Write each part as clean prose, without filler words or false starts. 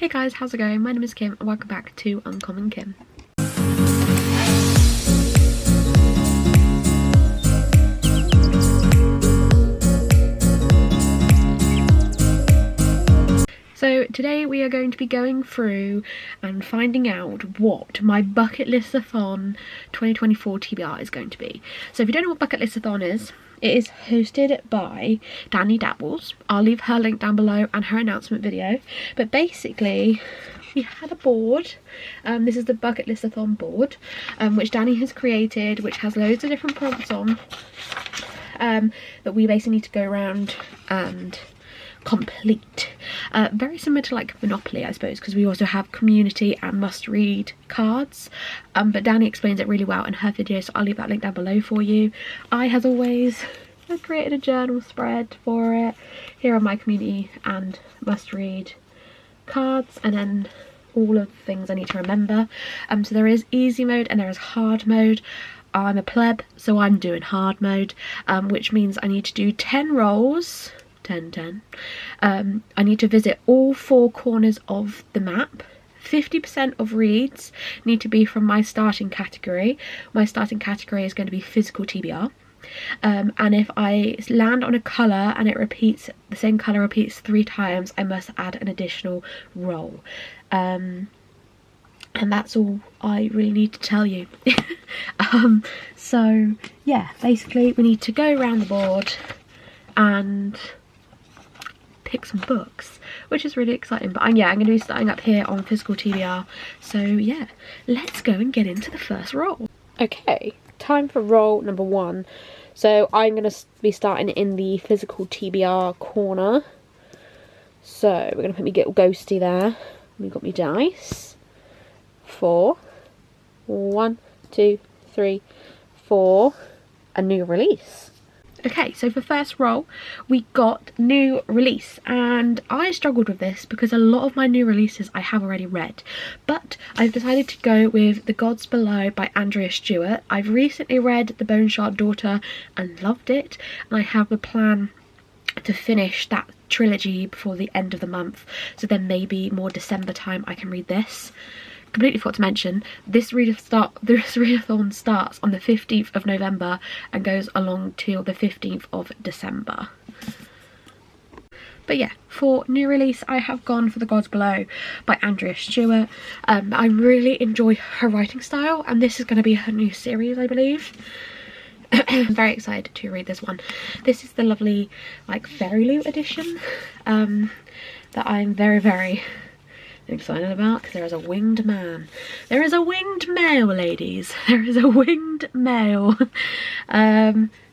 Hey guys, how's it going? My name is Kim and welcome back to Uncommonkim. So today we are going to be going through and finding out what my bucketlist-athon 2024 TBR is going to be. So if you don't know what bucketlist-athon is, it is hosted by Danny Dabbles. I'll leave her link down below and her announcement video. But basically, we had a board. This is the bucketlist-athon board, which Danny has created, which has loads of different prompts on that we basically need to go around and complete. Very similar to like Monopoly, I suppose, because we also have community and must read cards, but Danny explains it really well in her video, so I'll leave that link down below for you. I, as always, have created a journal spread for it. Here are my community and must read cards, and then all of the things I need to remember. So there is easy mode and there is hard mode. I'm a pleb, so I'm doing hard mode, which means I need to do 10 rolls. 10. I need to visit all 4 corners of the map. 50% of reads need to be from my starting category. My starting category is going to be physical TBR. And if I land on a colour and it repeats, the same colour repeats 3 times, I must add an additional roll. And that's all I really need to tell you. So yeah, basically we need to go around the board and pick some books, which is really exciting. But yeah, I'm going to be starting up here on physical TBR, so yeah, let's go and get into the first roll. Okay, time for roll number 1. So I'm going to be starting in the physical TBR corner, so we're going to put me get ghosty there. We've got me dice. 4, 1, 2, 3, 4, a new release. Okay, so for first roll, we got new release, and I struggled with this because a lot of my new releases I have already read, but I've decided to go with The Gods Below by Andrea Stewart. I've recently read The Bone Shard Daughter and loved it, and I have a plan to finish that trilogy before the end of the month, so then maybe more December time I can read this. Completely forgot to mention, this readathon starts on the 15th of November and goes along till the 15th of December. But yeah, for new release I have gone for The Gods Below by Andrea Stewart. I really enjoy her writing style, and this is going to be her new series, I believe. I'm very excited to read this one. This is the lovely like fairy loot edition that I'm very excited about, because there is a winged man. There is a winged male, ladies. There is a winged male.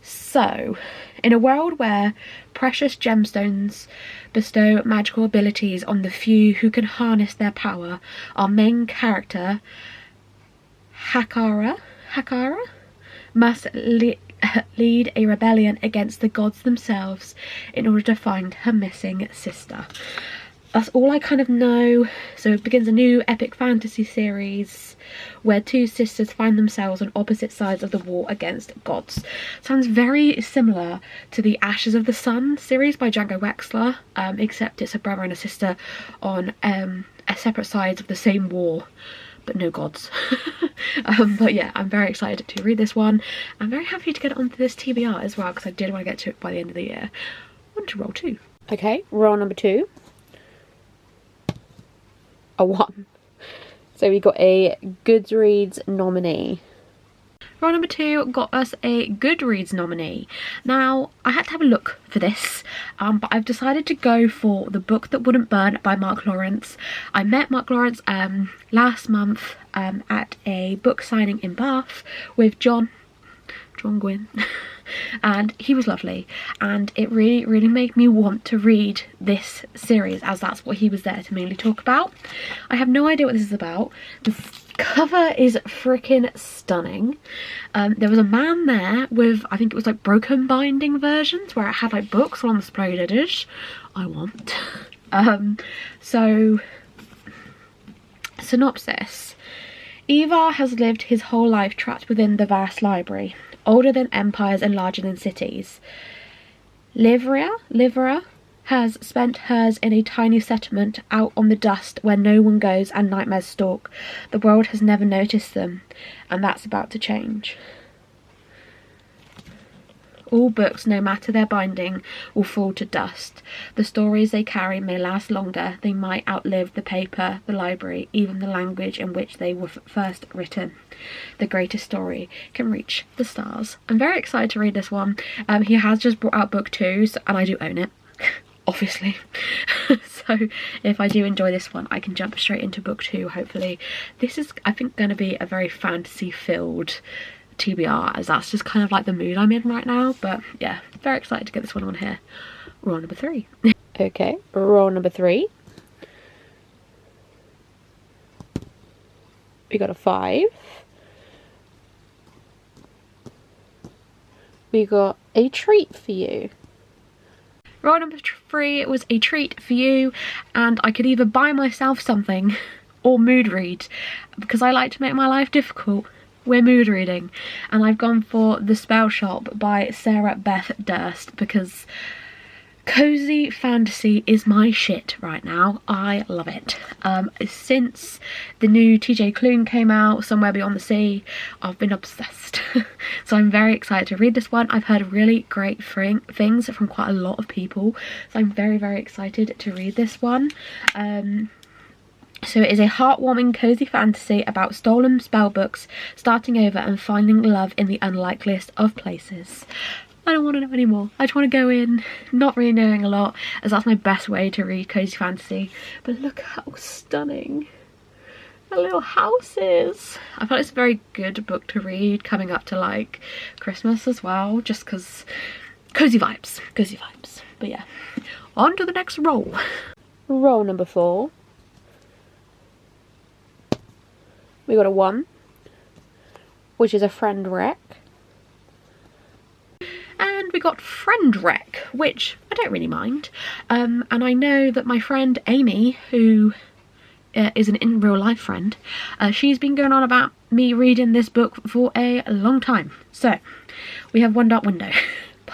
So, in a world where precious gemstones bestow magical abilities on the few who can harness their power, our main character, Hakara, must lead a rebellion against the gods themselves in order to find her missing sister. That's all I kind of know. So it begins a new epic fantasy series where 2 sisters find themselves on opposite sides of the war against gods. Sounds very similar to the Ashes of the Sun series by Django Wexler, except it's a brother and a sister on separate sides of the same war, but no gods. But yeah, I'm very excited to read this one. I'm very happy to get onto this TBR as well, because I did want to get to it by the end of the year. On to roll 2. Okay, roll number 2. A 1. So we got a Goodreads nominee. Roll number 2 got us a Goodreads nominee. Now, I had to have a look for this, but I've decided to go for The Book That Wouldn't Burn by Mark Lawrence. I met Mark Lawrence last month at a book signing in Bath with John Gwynn. And he was lovely, and it really made me want to read this series, as that's what he was there to mainly talk about. I have no idea what this is about. The cover is freaking stunning. There was a man there with, I think it was like broken binding versions where it had like books on the display edition. I want. So synopsis. Ivar has lived his whole life trapped within the vast library, older than empires and larger than cities. Livera has spent hers in a tiny settlement out on the dust where no one goes and nightmares stalk. The world has never noticed them, and that's about to change. All books, no matter their binding, will fall to dust. The stories they carry may last longer. They might outlive the paper, the library, even the language in which they were first written. The greatest story can reach the stars. I'm very excited to read this one. He has just brought out book 2, and I do own it, obviously. So if I do enjoy this one, I can jump straight into book 2, hopefully. This is, I think, going to be a very fantasy-filled TBR, as that's just kind of like the mood I'm in right now. But yeah, very excited to get this one on here. Roll number 3. Okay, roll number 3. We got a 5. We got a treat for you. Roll number 3 was a treat for you, and I could either buy myself something or mood read, because I like to make my life difficult. We're mood reading, and I've gone for The Spell Shop by Sarah Beth Durst, because cozy fantasy is my shit right now. I love it. Since the new TJ Klune came out, Somewhere Beyond the Sea, I've been obsessed. So I'm very excited to read this one. I've heard really great things from quite a lot of people, so I'm very, very excited to read this one. So it is a heartwarming, cozy fantasy about stolen spell books, starting over and finding love in the unlikeliest of places. I don't want to know anymore. I just want to go in not really knowing a lot, as that's my best way to read cozy fantasy. But look how stunning the little house is. I feel like it's a very good book to read coming up to like Christmas as well, just because cozy vibes, cozy vibes. But yeah, on to the next roll. Roll number 4. We got a 1, which is a friend wreck. And we got friend wreck, which I don't really mind. And I know that my friend Amy, who is an in real life friend, she's been going on about me reading this book for a long time. So we have One Dark Window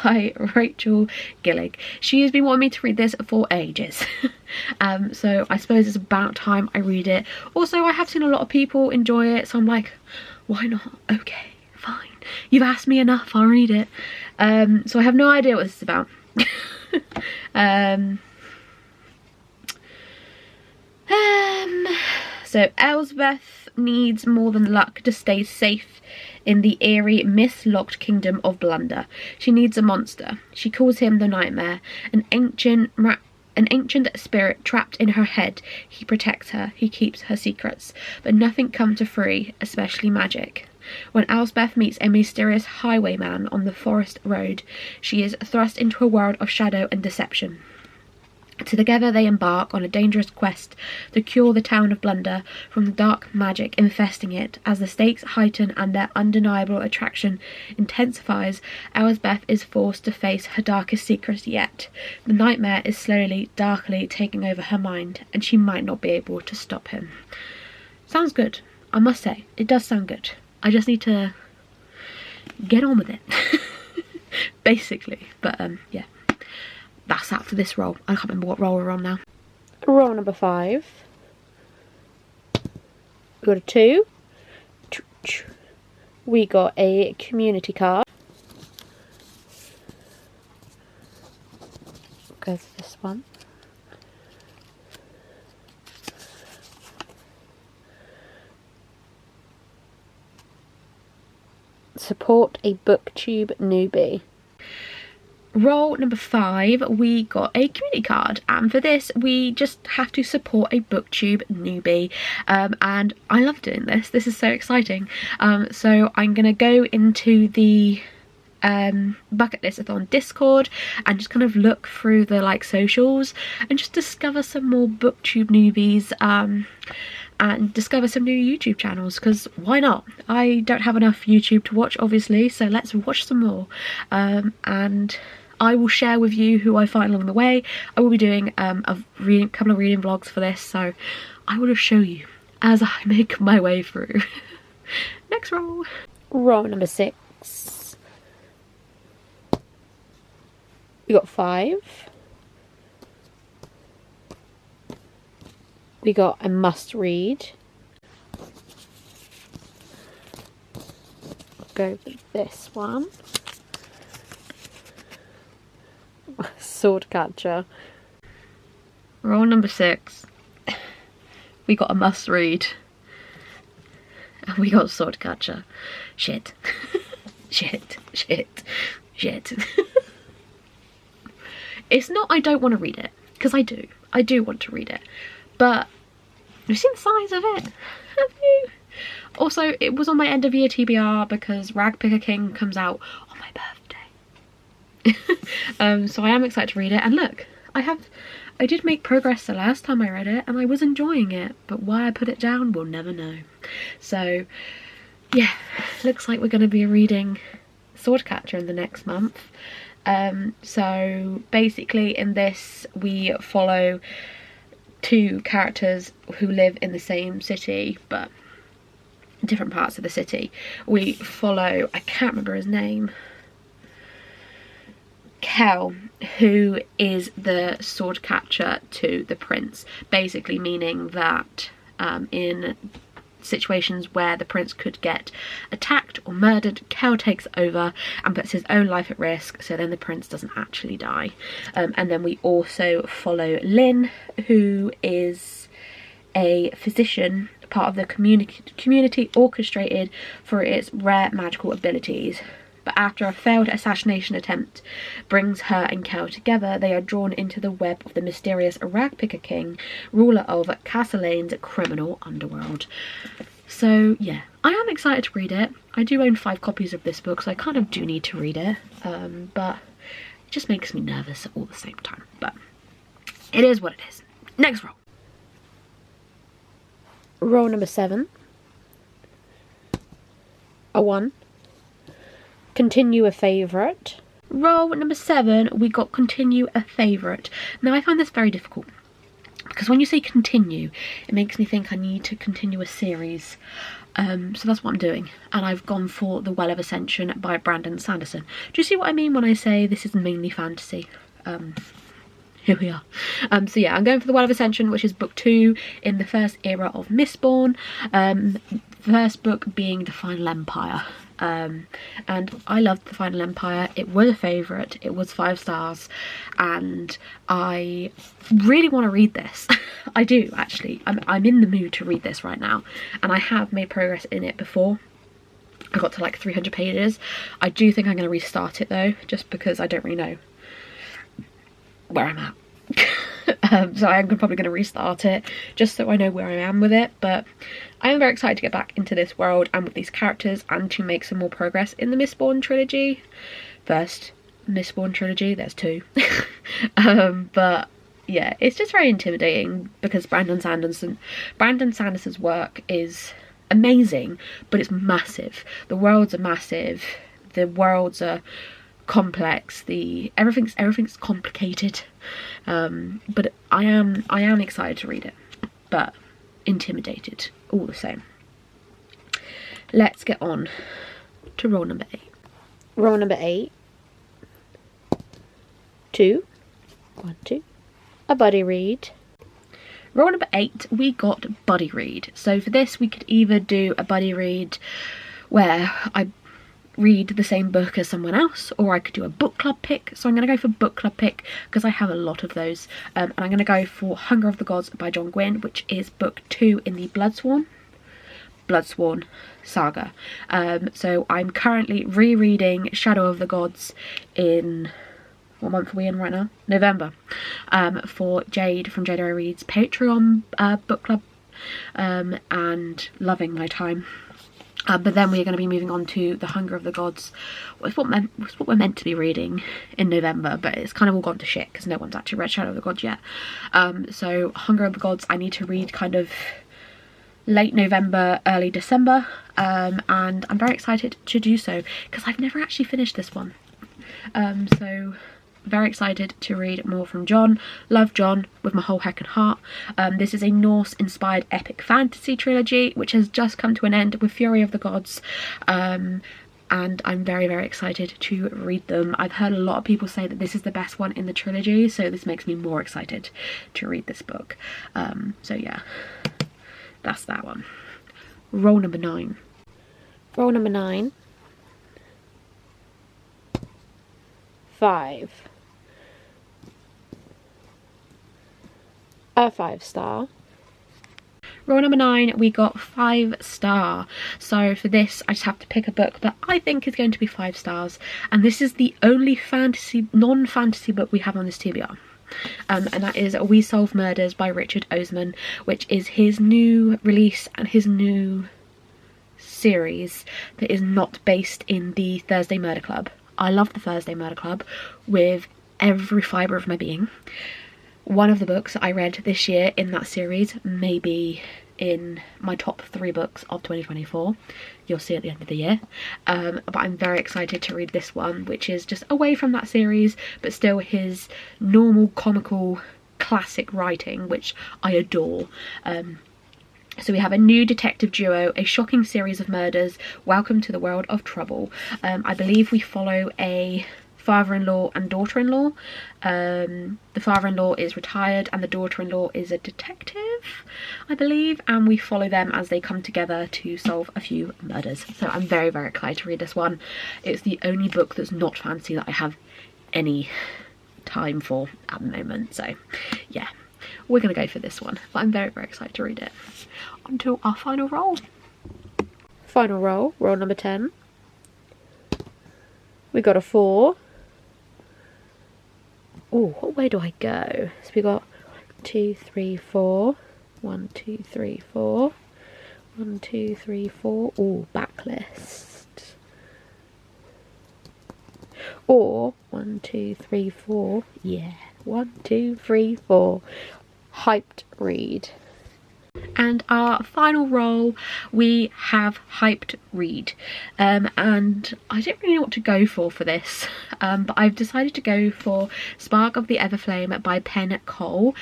by Rachel Gillig. She has been wanting me to read this for ages. So I suppose it's about time I read it. Also, I have seen a lot of people enjoy it, so I'm like, why not? Okay, fine. You've asked me enough, I'll read it. So I have no idea what this is about. So Elsbeth needs more than luck to stay safe in the eerie, mist-locked kingdom of Blunder. She needs a monster. She calls him the Nightmare, an ancient spirit trapped in her head. He protects her, he keeps her secrets, but nothing comes to free, especially magic. When Elsbeth meets a mysterious highwayman on the forest road, she is thrust into a world of shadow and deception. Together they embark on a dangerous quest to cure the town of Blunder from the dark magic infesting it. As the stakes heighten and their undeniable attraction intensifies, Elsbeth is forced to face her darkest secrets yet. The Nightmare is slowly, darkly taking over her mind, and she might not be able to stop him. Sounds good, I must say. It does sound good. I just need to get on with it, basically. But yeah. That's that for this roll. I can't remember what roll we're on now. Roll number 5. We got a 2. We got a community card. Go for this one. Support a booktube newbie. Roll number 5, we got a community card, and for this we just have to support a booktube newbie, and I love doing this. This is so exciting. So I'm gonna go into the bucketlist-athon Discord and just kind of look through the like socials and just discover some more booktube newbies, and discover some new YouTube channels, because why not? I don't have enough YouTube to watch, obviously, so let's watch some more. And I will share with you who I find along the way. I will be doing a couple of reading vlogs for this, so I will just show you as I make my way through. Next roll. Roll number 6. We got 5. we got a must read. Go with this one. Swordcatcher. Roll number 6. We got a must read. And we got Swordcatcher. Shit. Shit. It's not I don't want to read it, because I do. I do want to read it. But you've seen the size of it, have you? Also, it was on my end of year TBR because King comes out on my birthday. So I am excited to read it. And look, I did make progress the last time I read it and I was enjoying it, but why I put it down, we'll never know. So yeah, looks like we're going to be reading Swordcatcher in the next month. So basically in this we follow 2 characters who live in the same city but different parts of the city. We follow, I can't remember his name, Kel, who is the sword catcher to the prince, basically meaning that in situations where the prince could get attacked or murdered, Kel takes over and puts his own life at risk, so then the prince doesn't actually die. And then we also follow Lynn, who is a physician, part of the community orchestrated for its rare magical abilities. But after a failed assassination attempt brings her and Kel together, they are drawn into the web of the mysterious Ragpicker King, ruler of Castelane's criminal underworld. So yeah, I am excited to read it. I do own 5 copies of this book, so I kind of do need to read it. But it just makes me nervous at all the same time. But it is what it is. Next roll. Roll number 7. A 1. Continue a favourite. Roll number 7, we got continue a favourite. Now I find this very difficult because when you say continue, it makes me think I need to continue a series. So that's what I'm doing, and I've gone for The Well of Ascension by Brandon Sanderson. Do you see what I mean when I say this is mainly fantasy? Here we are. So yeah, I'm going for The Well of Ascension, which is book 2 in the first era of Mistborn. First book being The Final Empire. And I loved The Final Empire. It was a favourite. It was 5 stars, and I really want to read this. I do actually. I'm in the mood to read this right now, and I have made progress in it before. I got to like 300 pages. I do think I'm going to restart it though, just because I don't really know where I'm at. So I'm probably going to restart it just so I know where I am with it. But I am very excited to get back into this world and with these characters and to make some more progress in the Mistborn trilogy. First Mistborn trilogy, there's 2. But yeah, it's just very intimidating because Brandon Sanderson's work is amazing, but it's massive. The worlds are massive. The worlds are complex. Everything's complicated. But I am excited to read it, but intimidated all the same. Let's get on to roll number 8. Roll number 8. 2. 1, 2. A buddy read. Roll number 8, we got buddy read. So for this we could either do a buddy read where I read the same book as someone else, or I could do a book club pick. So I'm going to go for book club pick because I have a lot of those, and I'm going to go for Hunger of the Gods by John Gwynne, which is book 2 in the Bloodsworn saga. So I'm currently rereading Shadow of the Gods in, what month are we in right now? November, for Jade from Jade Reads Patreon book club, and loving my time. But then we're going to be moving on to The Hunger of the Gods. It's what we're meant to be reading in November, but it's kind of all gone to shit because no one's actually read Shadow of the Gods yet. So Hunger of the Gods I need to read kind of late November, early December, and I'm very excited to do so because I've never actually finished this one. So very excited to read more from John. Love John with my whole heckin' heart. This is a Norse-inspired epic fantasy trilogy which has just come to an end with Fury of the Gods. and I'm very, very excited to read them. I've heard a lot of people say that this is the best one in the trilogy, so this makes me more excited to read this book. So yeah, that's that one. Roll number 9. Roll number 9. 5. A 5-star. Roll number 9, we got 5-star. So for this, I just have to pick a book that I think is going to be 5 stars. And this is the only non-fantasy book we have on this TBR. And that is We Solve Murders by Richard Osman, which is his new release and his new series that is not based in the Thursday Murder Club. I love the Thursday Murder Club with every fibre of my being. One of the books I read this year in that series may be in my top 3 books of 2024. You'll see at the end of the year. But I'm very excited to read this one, which is just away from that series, but still his normal comical classic writing, which I adore. So we have a new detective duo, a shocking series of murders, welcome to the world of trouble. I believe we follow a father-in-law and daughter-in-law. The father-in-law is retired and the daughter-in-law is a detective, I believe, and we follow them as they come together to solve a few murders. So I'm very, very excited to read this one. It's the only book that's not fantasy that I have any time for at the moment, so yeah, we're gonna go for this one, but I'm very, very excited to read it. On to our final roll. Final roll, roll number 10. We got a 4. Oh, what way do I go? So we got 2, 3, 4. 1, 2, 3, 4. 1, 2, 3, 4. Oh, backlist. Or 1, 2, 3, 4. Yeah. 1, 2, 3, 4. Hyped read. And our final roll, we have hyped read, and I don't really know what to go for this, but I've decided to go for Spark of the Everflame by Penn Cole.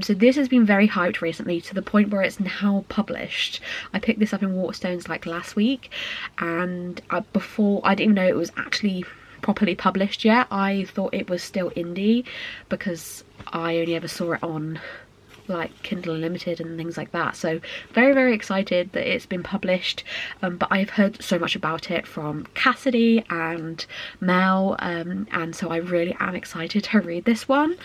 So this has been very hyped recently, to the point where it's now published. I picked this up in Waterstones like last week, and before I didn't even know it was actually properly published yet. I thought it was still indie because I only ever saw it on like Kindle Unlimited and things like that. So very, very excited that it's been published, but I've heard so much about it from Cassidy and Mel, and so I really am excited to read this one.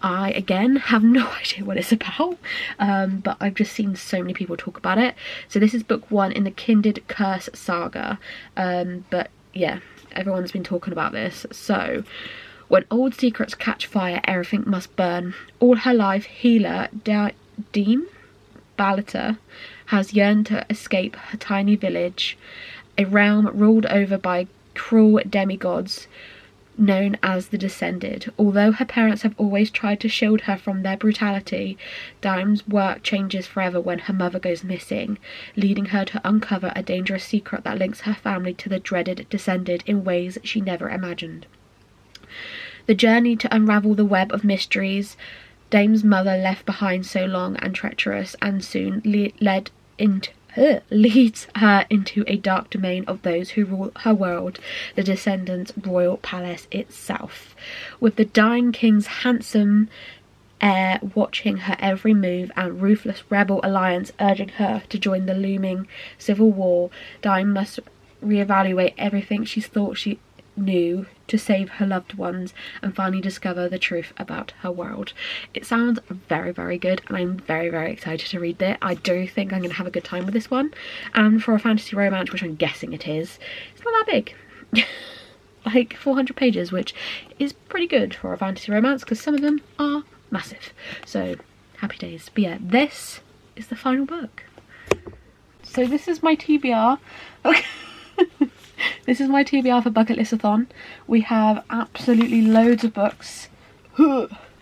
I again have no idea what it's about, but I've just seen so many people talk about it. So this is book 1 in the Kindred Curse saga, but yeah, everyone's been talking about this. So when old secrets catch fire, everything must burn. All her life, healer Dean Ballata has yearned to escape her tiny village, a realm ruled over by cruel demigods known as the Descended. Although her parents have always tried to shield her from their brutality, Dime's work changes forever when her mother goes missing, leading her to uncover a dangerous secret that links her family to the dreaded Descended in ways she never imagined. The journey to unravel the web of mysteries Dame's mother left behind so long and treacherous, and soon leads her into a dark domain of those who rule her world, the Descendants' royal palace itself. With the dying king's handsome heir watching her every move and ruthless rebel alliance urging her to join the looming civil war, Dime must reevaluate everything she thought she knew to save her loved ones and finally discover the truth about her world. It sounds very, very good, and I'm very, very excited to read it. I do think I'm going to have a good time with this one, and for a fantasy romance, which I'm guessing it is, it's not that big. Like 400 pages, which is pretty good for a fantasy romance because some of them are massive. So happy days. But yeah, this is the final book. So this is my TBR. Okay. This is my TBR for bucketlist-athon. We have absolutely loads of books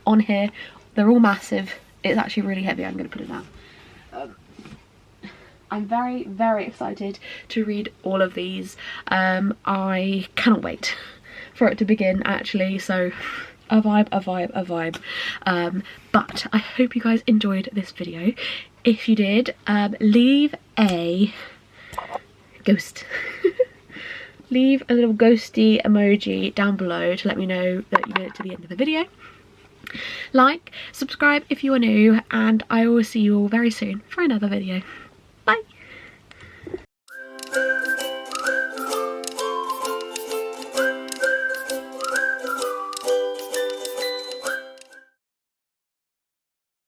on here. They're all massive. It's actually really heavy. I'm going to put it down. I'm very, very excited to read all of these. I cannot wait for it to begin, actually. So a vibe, a vibe, a vibe. But I hope you guys enjoyed this video. If you did, leave a ghost. leave a little ghosty emoji down below to let me know that you made it to the end of the video. Like, subscribe if you are new, and I will see you all very soon for another video. Bye!